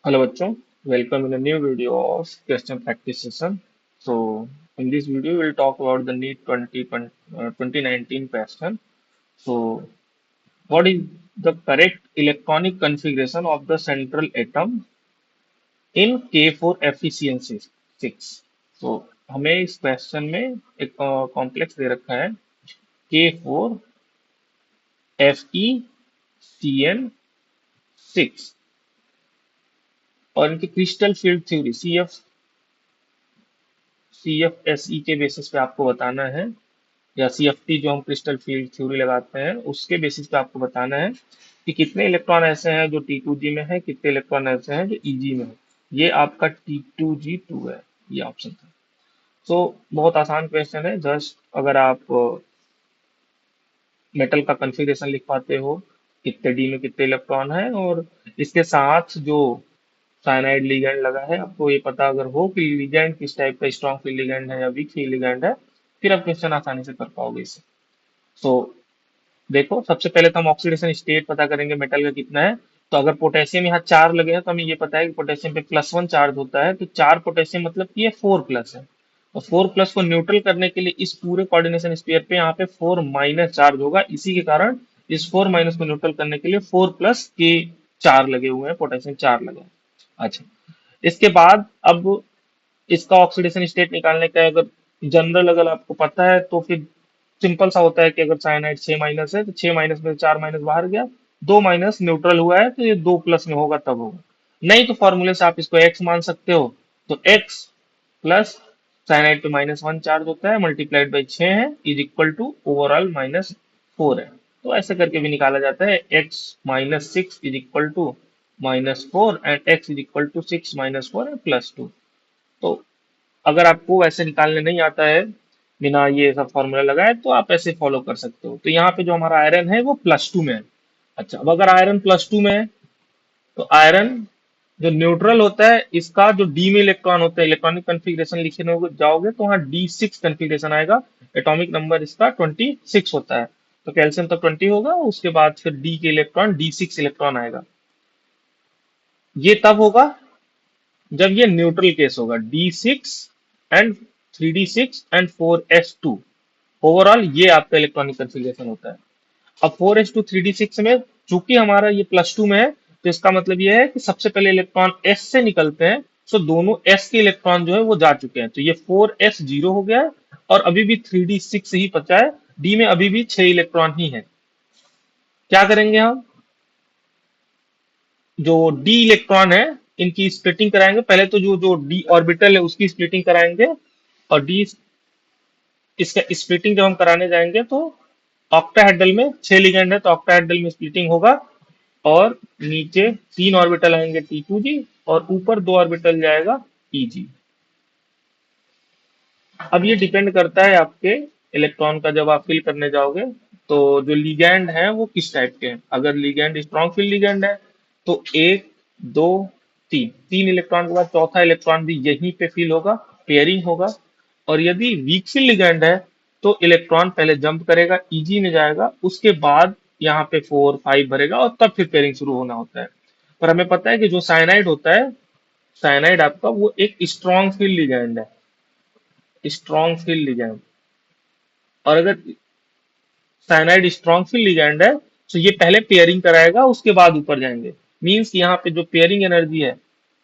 Hello बच्चों, welcome in a new video of question practice session. So in this video we'll talk about the NEET 2019 question. So what is the correct electronic configuration of the central atom in K4 efficiency 6? So हमें इस question में एक complex दे रखा है K4 FeCN6 और इनकी crystal field theory CFSE के basis पे आपको बताना है या CFT जो हम क्रिस्टल फील्ड थ्योरी लगाते हैं उसके बेसिस पे आपको बताना है कि कितने इलेक्ट्रॉन ऐसे हैं जो T2G में है, कितने इलेक्ट्रॉन ऐसे हैं जो EG में है। ये आपका T2G2 है, ये ऑप्शन था। तो बहुत आसान क्वेश्चन है। जस्ट अगर आप मेटल का कॉन्फ़िगरेशन लिख पाते हो, कितने डी में कितने इलेक्ट्रॉन है, और इसके साथ जो साइनाइड लिगैंड लगा है आपको ये पता अगर हो कि लिगैंड किस टाइप का स्ट्रॉन्ग फील्ड लिगैंड है या वीक फील्ड लिगैंड है, फिर आप क्वेश्चन आसानी से कर पाओगे इसे। सो देखो, सबसे पहले तो हम ऑक्सीडेशन स्टेट पता करेंगे मेटल का कितना है। तो अगर पोटेशियम यहाँ 4 लगे हैं तो हमें ये पता है कि पोटेशियम पे +1 चार्ज होता है, तो 4 पोटेशियम मतलब कि ये 4 प्लस है। और 4 प्लस को न्यूट्रल करने के लिए इस पूरे कोऑर्डिनेशन स्फीयर पे यहाँ पे 4 माइनस चार्ज होगा। इसी के कारण इस 4 माइनस को न्यूट्रल करने के लिए 4 प्लस के 4 लगे हुए हैं, पोटेशियम 4 लगे हैं। अच्छा, इसके बाद अब इसका ऑक्सीडेशन स्टेट निकालने का अगर जनरल अगर आपको पता है तो फिर सिंपल सा होता है कि अगर साइनाइड 6 माइनस है तो 6 माइनस में 4 माइनस बाहर गया, 2 माइनस न्यूट्रल हुआ है तो ये 2 प्लस में होगा तब होगा। नहीं तो फॉर्मूले से आप इसको x मान सकते हो। तो x प्लस साइनाइड पे -1 चार्ज होता है मल्टीप्लाइड बाई 6 है इज इक्वल टू ओवरऑल -4 है। तो ऐसे करके भी निकाला जाता है x -6 is equal to -4 and x is equal to 6 -4 and +2। तो अगर आपको वैसे निकालने नहीं आता है बिना ये सब फॉर्मूला लगाए तो आप ऐसे फॉलो कर सकते हो। तो यहाँ पे जो हमारा आयरन है वो +2 में है। अच्छा, अब अगर आयरन +2 में है तो आयरन जो न्यूट्रल होता है इसका जो डी में इलेक्ट्रॉन होता है, इलेक्ट्रॉनिक कन्फिग्रेशन लिखने को जाओगे तो वहाँ D6 कन्फिग्रेशन आएगा। एटॉमिक नंबर इसका 26 होता है। तो कैल्शियम तक 20 होगा, उसके बाद फिर डी के इलेक्ट्रॉन D6 इलेक्ट्रॉन आएगा। ये तब होगा जब ये न्यूट्रल केस होगा, D6 and 3D6 and 4s2। Overall ये आपका इलेक्ट्रॉनिक कन्फिग्रेशन होता है। अब 4s2 3D6 में चूंकि हमारा ये +2 में है तो इसका मतलब ये है कि सबसे पहले इलेक्ट्रॉन s से निकलते हैं। सो दोनों s के इलेक्ट्रॉन जो है वो जा चुके हैं, तो ये 4s 0 हो गया है और अभी भी 3D6 ही बचा है। डी में अभी भी 6 इलेक्ट्रॉन ही है। क्या करेंगे हम, जो डी इलेक्ट्रॉन है इनकी स्प्लिटिंग कराएंगे। पहले तो जो जो डी ऑर्बिटल है उसकी स्प्लिटिंग कराएंगे, और डी इसका स्प्लिटिंग जब हम कराने जाएंगे तो ऑक्टाहेड्रल में 6 लिगेंड है तो ऑक्टाहेड्रल में स्प्लिटिंग होगा, और नीचे 3 ऑर्बिटल आएंगे T2G और ऊपर 2 ऑर्बिटल जाएगा EG। अब ये डिपेंड करता है आपके इलेक्ट्रॉन का, जब आप फिल करने जाओगे तो जो लिगैंड है वो किस टाइप के हैं। अगर लिगैंड स्ट्रॉन्ग फील्ड लिगैंड है तो 1 2 3 3 इलेक्ट्रॉन के बाद चौथा इलेक्ट्रॉन भी यहीं पे फिल होगा, पेयरिंग होगा। और यदि वीक फील्ड लिगैंड है तो इलेक्ट्रॉन पहले जंप करेगा, EG में जाएगा, उसके बाद यहाँ पे 4 5 भरेगा और तब फिर पेयरिंग शुरू होना होता है। पर हमें पता है कि जो साइनाइड होता है, साइनाइड आपका वो एक स्ट्रॉन्ग फील्ड लिगैंड है, स्ट्रॉन्ग फील्ड लिगैंड। और अगर साइनाइड स्ट्रॉन्ग फील्ड लिगैंड है तो ये पहले पेयरिंग कराएगा उसके बाद ऊपर जाएंगे। मींस यहाँ पे जो पेयरिंग एनर्जी है,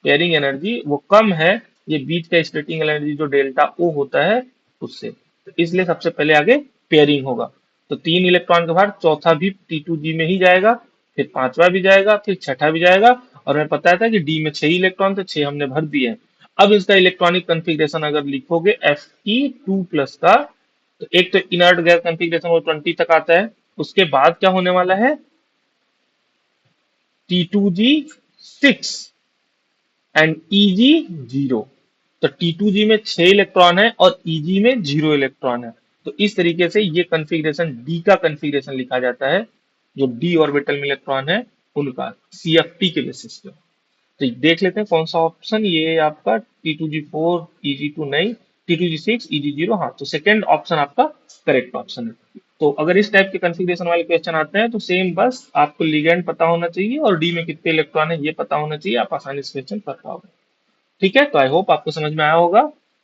पेयरिंग एनर्जी वो कम है ये बीच का स्प्लिटिंग एनर्जी जो डेल्टा O होता है उससे। तो इसलिए सबसे पहले आगे पेयरिंग होगा। तो 3 इलेक्ट्रॉन के बाद चौथा भी T2G में ही जाएगा, फिर पांचवा भी जाएगा, फिर छठा भी जाएगा। और हमें पता था कि डी में 6 इलेक्ट्रॉन थे, 6 हमने भर दिए हैं। अब इसका इलेक्ट्रॉनिक कन्फिग्रेशन अगर लिखोगे Fe2+ का, तो एक तो इनर्ट गैस कॉन्फ़िगरेशन वो 20 तक आता है। उसके बाद क्या होने वाला है, T2G6 एंड EG0। तो T2G में 6 इलेक्ट्रॉन है और EG में 0 इलेक्ट्रॉन है। तो इस तरीके से ये कॉन्फ़िगरेशन डी का कॉन्फ़िगरेशन लिखा जाता है, जो डी ऑर्बिटल में इलेक्ट्रॉन है उनका CFT के बेसिस पे। तो देख लेते हैं कौन सा ऑप्शन ये आपका T2G4 EG2 नहीं, T2G6 EG0। हाँ, तो सेकेंड ऑप्शन आपका करेक्ट ऑप्शन है। तो अगर इस टाइप के कॉन्फ़िगरेशन वाले क्वेश्चन आते हैं तो सेम, बस आपको लिगेंड पता होना चाहिए और डी में कितने इलेक्ट्रॉन है ये पता होना चाहिए, आप आसानी से क्वेश्चन कर पाओगे। ठीक है, तो आई होप आपको समझ में आया होगा।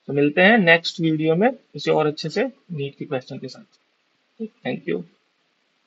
तो मिलते हैं नेक्स्ट वीडियो में किसी और अच्छे से नीट के क्वेश्चन के साथ। Thank you.